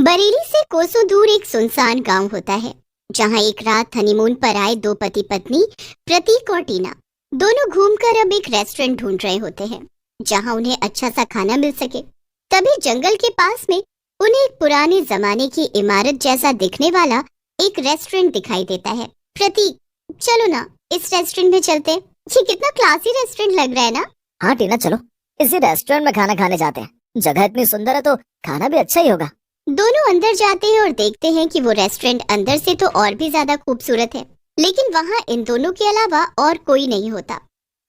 बरेली से कोसों दूर एक सुनसान गांव होता है, जहां एक रात हनीमून पर आए दो पति पत्नी प्रतीक और टीना दोनों घूमकर अब एक रेस्टोरेंट ढूंढ रहे होते हैं, जहां उन्हें अच्छा सा खाना मिल सके। तभी जंगल के पास में उन्हें एक पुराने जमाने की इमारत जैसा दिखने वाला एक रेस्टोरेंट दिखाई देता है। प्रतीक, चलो ना, इस रेस्टोरेंट में चलते हैं। ये कितना क्लासी रेस्टोरेंट लग रहा है ना। हाँ टीना, चलो इसी रेस्टोरेंट में खाना खाने जाते हैं। जगह इतनी सुंदर है तो खाना भी अच्छा ही होगा। दोनों अंदर जाते हैं और देखते हैं कि वो रेस्टोरेंट अंदर से तो और भी ज्यादा खूबसूरत है, लेकिन वहाँ इन दोनों के अलावा और कोई नहीं होता।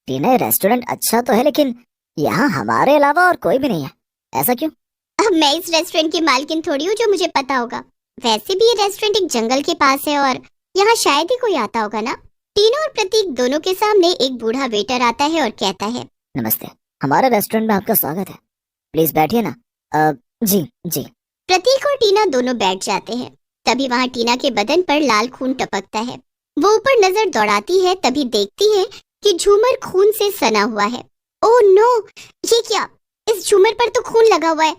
टीना, ये रेस्टोरेंट अच्छा तो है, लेकिन यहाँ हमारे अलावा और कोई भी नहीं है। ऐसा क्यों? अब मैं इस रेस्टोरेंट की मालकिन थोड़ी हूँ जो मुझे पता होगा। वैसे भी ये रेस्टोरेंट एक जंगल के पास है और यहाँ शायद ही कोई आता होगा ना। टीना और प्रतीक दोनों के सामने एक बूढ़ा वेटर आता है और कहता है, नमस्ते, हमारे रेस्टोरेंट में आपका स्वागत है। प्लीज बैठिए ना। जी जी। प्रतीक और टीना दोनों बैठ जाते हैं। तभी वहाँ टीना के बदन पर लाल खून टपकता है। वो ऊपर नजर दौड़ाती है, तभी देखती है कि झूमर खून से सना हुआ है। ओह नो, ये क्या? इस झूमर पर तो खून लगा हुआ है।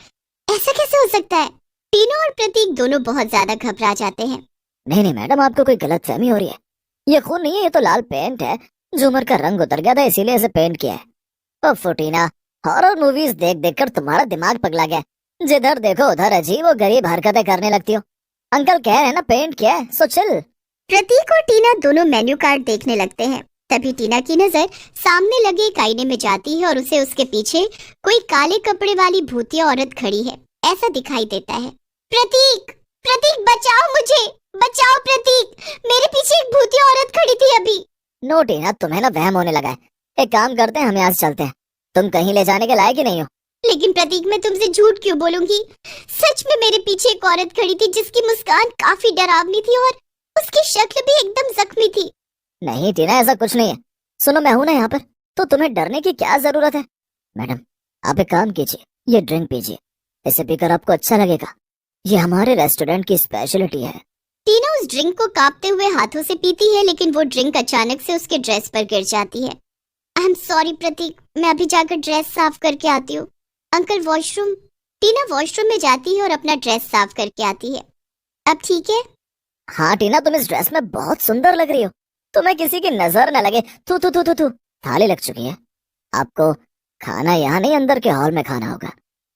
ऐसा कैसे हो सकता है? टीना और प्रतीक दोनों बहुत ज्यादा घबरा जाते हैं। नहीं नहीं मैडम, आपको कोई गलतफहमी हो रही है। ये खून नहीं है, ये तो लाल पेंट है। झूमर का रंग उतर गया था, इसीलिए इसे पेंट किया है। ओह टीना, हॉरर मूवीज देख देख कर तुम्हारा दिमाग पगला गया। जिधर देखो उधर अजीब और गरीब हरकतें करने लगती हो। अंकल कह रहे हैं ना पेंट किया है, सो चिल। प्रतीक और टीना दोनों मेन्यू कार्ड देखने लगते हैं। तभी टीना की नजर सामने लगे एक आईने में जाती है और उसे उसके पीछे कोई काले कपड़े वाली भूतिया औरत खड़ी है ऐसा दिखाई देता है। प्रतीक, प्रतीक बचाओ मुझे, बचाओ प्रतीक, मेरे पीछे एक भूतिया औरत खड़ी थी अभी। नो टीना, तुम्हें ना वहम होने लगा है। एक काम करते हैं, हम यहाँ से चलते हैं। तुम कहीं ले जाने के लायक ही नहीं हो। लेकिन प्रतीक, मैं तुमसे झूठ क्यों बोलूंगी? सच में मेरे पीछे एक औरत खड़ी थी जिसकी मुस्कान काफी डरावनी थी और उसकी शक्ल भी एकदम जख्मी थी। नहीं टीना, ऐसा कुछ नहीं है। सुनो, मैं हूं ना यहाँ पर, तो तुम्हें डरने की क्या जरूरत है। मैडम, आप एक काम कीजिए, ये ड्रिंक पीजिए। इसे पीकर आपको अच्छा लगेगा। ये हमारे रेस्टोरेंट की स्पेशलिटी है। टीना उस ड्रिंक को कांपते हुए हाथों से पीती है, लेकिन वो ड्रिंक अचानक से उसके ड्रेस पर गिर जाती है। आई एम सॉरी प्रतीक, मैं अभी जाकर ड्रेस साफ करके आती हूँ। Uncle, washroom. टीना वॉशरूम में जाती है और अपना ड्रेस साफ करके आती है। अब ठीक है? हाँ टीना, तुम इस ड्रेस में बहुत सुंदर लग रही हो। तुम्हें किसी की नजर न लगे। थू थू थू थू थू। थाली लग चुकी है। आपको खाना यहाँ नहीं, अंदर के हॉल में खाना होगा।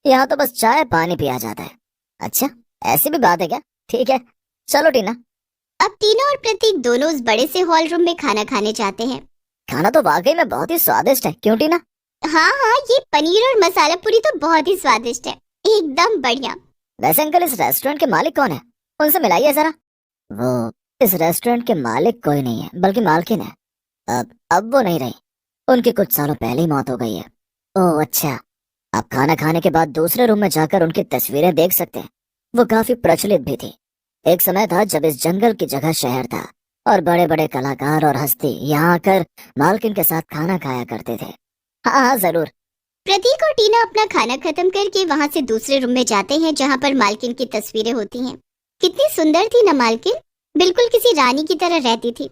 यहाँ तो बस चाय पानी पिया जाता है। अच्छा, ऐसी भी बात है क्या? ठीक है, चलो टीना। अब टीना और प्रतीक दोनों उस बड़े से हॉल रूम में खाना खाने जाते हैं। खाना तो वाकई में बहुत ही स्वादिष्ट है, क्यों टीना? हाँ हाँ, ये पनीर और मसाला पूरी तो बहुत ही स्वादिष्ट है, एकदम बढ़िया। वैसे अंकल, इस रेस्टोरेंट के मालिक कौन है? उनसे मिलाइए जरा। वो इस रेस्टोरेंट के मालिक कोई नहीं है, बल्कि मालकिन है। अब वो नहीं रही। उनकी कुछ सालों पहले ही मौत हो गई है। ओह अच्छा। आप खाना खाने के बाद दूसरे रूम में जाकर उनकी तस्वीरें देख सकते हैं। वो काफी प्रचलित भी थी। एक समय था जब इस जंगल की जगह शहर था और बड़े बड़े कलाकार और हस्ती यहाँ आकर मालकिन के साथ खाना खाया करते थे। हाँ हाँ जरूर। प्रतीक और टीना अपना खाना खत्म करके वहाँ से दूसरे रूम में जाते हैं, जहाँ पर मालकिन की तस्वीरें होती हैं। कितनी सुंदर थी ना मालकिन, बिल्कुल किसी रानी की तरह रहती थी।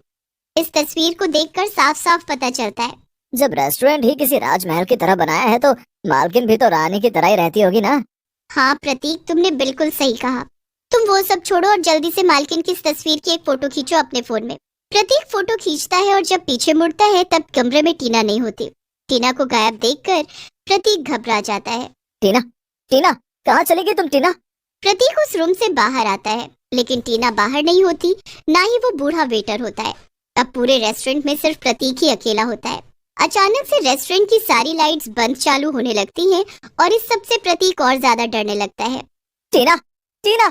इस तस्वीर को देखकर साफ साफ पता चलता है। जब रेस्टोरेंट ही किसी राजमहल की तरह बनाया है तो मालकिन भी तो रानी की तरह ही रहती होगी ना। हाँ प्रतीक, तुमने बिल्कुल सही कहा। तुम वो सब छोड़ो और जल्दी से मालकिन की इस तस्वीर की एक फोटो खींचो अपने फोन में। प्रतीक फोटो खींचता है और जब पीछे मुड़ता है तब कमरे में टीना नहीं होती। टीना को गायब देखकर प्रतीक घबरा जाता है। टीना, टीना, कहाँ चली गई तुम टीना? प्रतीक उस रूम से बाहर आता है, लेकिन टीना बाहर नहीं होती, ना ही वो बूढ़ा वेटर होता है। अब पूरे रेस्टोरेंट में सिर्फ प्रतीक ही अकेला होता है। अचानक से रेस्टोरेंट की सारी लाइट्स बंद चालू होने लगती हैं और इस सब से प्रतीक और ज्यादा डरने लगता है। टीना, टीना,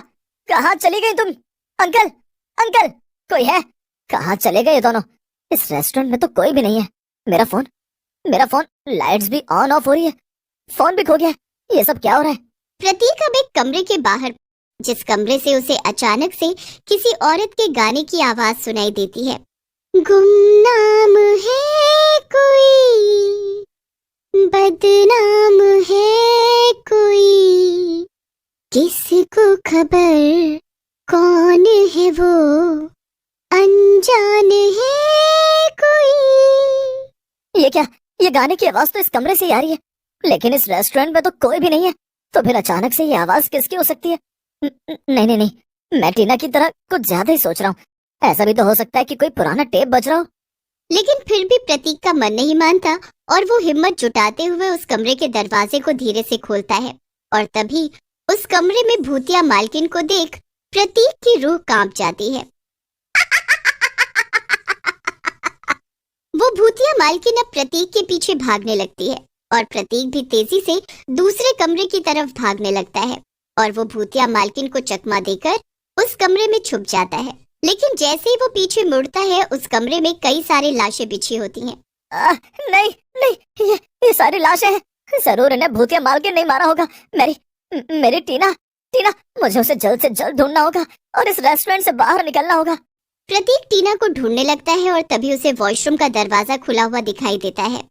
कहाँ चली गई तुम? अंकल, अंकल, कोई है? कहाँ चले गए ये दोनों? इस रेस्टोरेंट में तो कोई भी नहीं है। मेरा फोन, मेरा फोन, लाइट्स भी ऑन ऑफ हो रही है, फोन भी खो गया। ये सब क्या हो रहा है? प्रतीक अब एक कमरे के बाहर, जिस कमरे से उसे अचानक से किसी औरत के गाने की आवाज सुनाई देती है। गुमनाम है कोई, बदनाम है कोई, किसको खबर कौन है वो, अनजान है कोई। ये क्या? ये गाने की आवाज तो इस कमरे से ही आ रही है, लेकिन इस रेस्टोरेंट में तो कोई भी नहीं है। तो फिर अचानक से ये आवाज किसकी हो सकती है? नहीं नहीं नहीं, मैं टीना की तरह कुछ ज्यादा ही सोच रहा हूँ। ऐसा भी तो हो सकता है कि कोई पुराना टेप बज रहा हो। लेकिन फिर भी प्रतीक का मन नहीं मानता और वो हिम्मत जुटाते हुए उस कमरे के दरवाजे को धीरे से खोलता है। और तभी उस कमरे में भूतिया मालकिन को देख प्रतीक की रूह कांप जाती है। वो भूतिया मालकिन अब प्रतीक के पीछे भागने लगती है और प्रतीक भी तेजी से दूसरे कमरे की तरफ भागने लगता है और वो भूतिया मालकिन को चकमा देकर उस कमरे में छुप जाता है। लेकिन जैसे ही वो पीछे मुड़ता है उस कमरे में कई सारी लाशें बिछी होती हैं। नहीं नहीं, ये सारी लाशें हैं। जरूर इन्हें भूतिया मालकिन नहीं मारा होगा। मेरी मेरी टीना टीना, मुझे उसे जल्द से जल्द ढूंढना होगा और इस रेस्टोरेंट से बाहर निकलना होगा। प्रतीक टीना को ढूंढने लगता है और तभी उसे वॉशरूम का दरवाजा खुला हुआ दिखाई देता है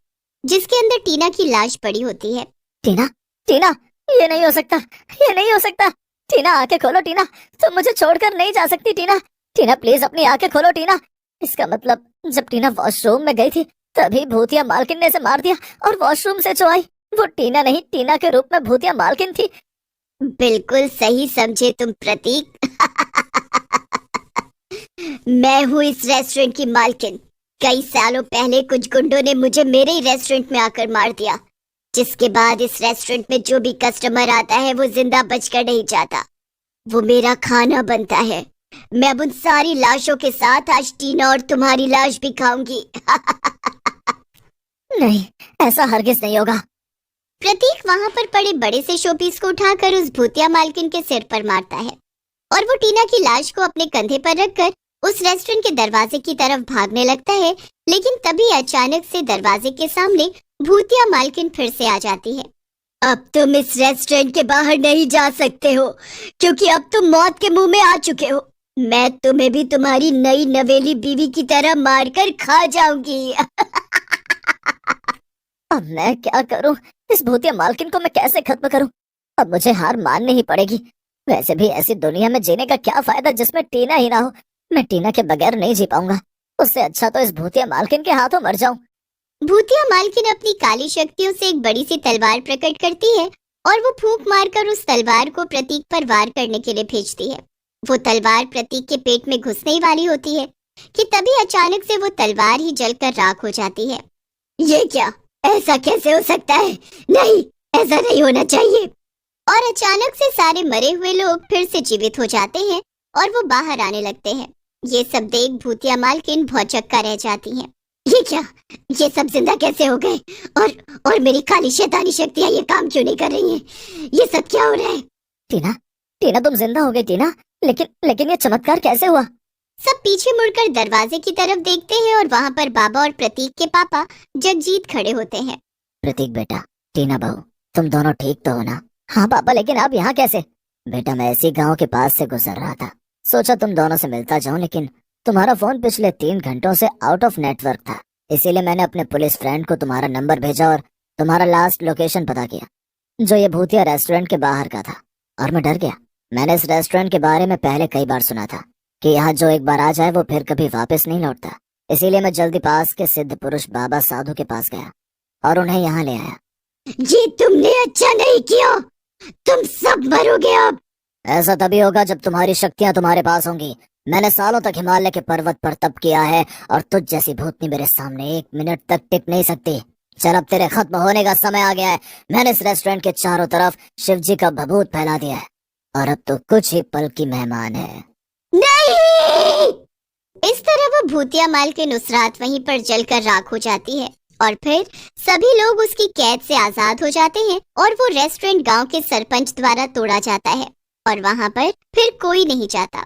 जिसके अंदर टीना की लाश पड़ी होती है। टीना टीना, ये नहीं हो सकता, ये नहीं हो सकता। टीना आंखें खोलो टीना, तुम मुझे छोड़कर नहीं जा सकती टीना। टीना प्लीज अपनी आंखें खोलो टीना। इसका मतलब जब टीना वॉशरूम में गई थी तभी भूतिया मालकिन ने इसे मार दिया और वॉशरूम से जो आई वो टीना नहीं, टीना के रूप में भूतिया मालकिन थी। बिल्कुल सही समझे तुम प्रतीक। मैं हूँ इस रेस्टोरेंट की मालकिन। कई सालों पहले कुछ गुंडों ने मुझे मेरे ही रेस्टोरेंट में आकर मार दिया, जिसके बाद इस रेस्टोरेंट में जो भी कस्टमर आता है वो जिंदा बचकर नहीं जाता, वो मेरा खाना बनता है। मैं अब उन सारी लाशों के साथ आज टीना और तुम्हारी लाश भी खाऊंगी। नहीं, ऐसा हरगिज नहीं होगा। प्रतीक वहां पर पड़े बड़े से शोपीस को उठाकर उस भूतिया मालकिन के सिर पर मारता है और वो टीना की लाश को अपने कंधे पर रखकर उस रेस्टोरेंट के दरवाजे की तरफ भागने लगता है। लेकिन तभी अचानक से दरवाजे के सामने भूतिया मालकिन फिर से आ जाती है। अब तुम इस रेस्टोरेंट के बाहर नहीं जा सकते हो क्योंकि अब तुम मौत के मुंह में आ चुके हो। मैं तुम्हें भी तुम्हारी नई नवेली बीवी की तरह मारकर खा जाऊंगी। अब मैं क्या करूं? इस भूतिया मालकिन को मैं कैसे खत्म करूं? अब मुझे हार माननी ही पड़ेगी। वैसे भी ऐसी दुनिया में जीने का क्या फायदा जिसमें टीना ही ना हो। मैं टीना के बगैर नहीं जी पाऊंगा। उससे अच्छा तो इस भूतिया मालकिन के हाथों मर जाऊं। भूतिया मालकिन अपनी काली शक्तियों से एक बड़ी सी तलवार प्रकट करती है और वो फूंक मारकर उस तलवार को प्रतीक पर वार करने के लिए भेजती है। वो तलवार प्रतीक के पेट में घुसने ही वाली होती है कि तभी अचानक से वो तलवार ही जलकर राख हो जाती है। ये क्या? ऐसा कैसे हो सकता है? नहीं, ऐसा नहीं होना चाहिए। और अचानक से सारे मरे हुए लोग फिर से जीवित हो जाते हैं और वो बाहर आने लगते हैं। ये सब देख भूतिया मालकिन भौचक्का रह जाती हैं। ये क्या? ये सब जिंदा कैसे हो गए? और मेरी काली शैतानी शक्तियां ये काम क्यों नहीं कर रही हैं? ये सब क्या हो रहा है? टीना टीना, तुम जिंदा हो गई टीना। लेकिन ये चमत्कार कैसे हुआ? सब पीछे मुड़कर दरवाजे की तरफ देखते हैं और वहाँ पर बाबा और प्रतीक के पापा जगजीत खड़े होते हैं। प्रतीक बेटा, टीना बहू, तुम दोनों ठीक तो हो ना? हाँ पापा, लेकिन आप यहाँ कैसे? बेटा, मैं इसी गांव के पास से गुजर रहा था, सोचा तुम दोनों से मिलता जाऊं, लेकिन तुम्हारा फोन पिछले 3 घंटों से आउट ऑफ नेटवर्क था। इसीलिए मैंने अपने पुलिस फ्रेंड को तुम्हारा नंबर भेजा और तुम्हारा लास्ट लोकेशन पता किया, जो ये भूतिया रेस्टोरेंट के बाहर का था। और मैं डर गया। मैंने इस रेस्टोरेंट के बारे में पहले कई बार सुना था कि यहाँ जो एक बार आ जाए वो फिर कभी वापस नहीं लौटता। इसीलिए मैं जल्दी पास के सिद्ध पुरुष बाबा साधु के पास गया और उन्हें यहाँ ले आया। ये तुमने अच्छा नहीं किया, तुम सब मरोगे अब। ऐसा तभी होगा जब तुम्हारी शक्तियाँ तुम्हारे पास होंगी। मैंने सालों तक हिमालय के पर्वत पर तप किया है और तुझ जैसी भूतनी मेरे सामने 1 मिनट तक टिक नहीं सकती। चल, अब तेरे खत्म होने का समय आ गया है। मैंने इस रेस्टोरेंट के चारों तरफ शिव जी का भभूत फैला दिया है और अब तो कुछ ही पल की मेहमान है। नहीं! इस तरह वो भूतिया मालकिन उस रात वहीं पर जलकर राख हो जाती है और फिर सभी लोग उसकी कैद से आजाद हो जाते हैं और वो रेस्टोरेंट गांव के सरपंच द्वारा तोड़ा जाता है और वहां पर फिर कोई नहीं जाता।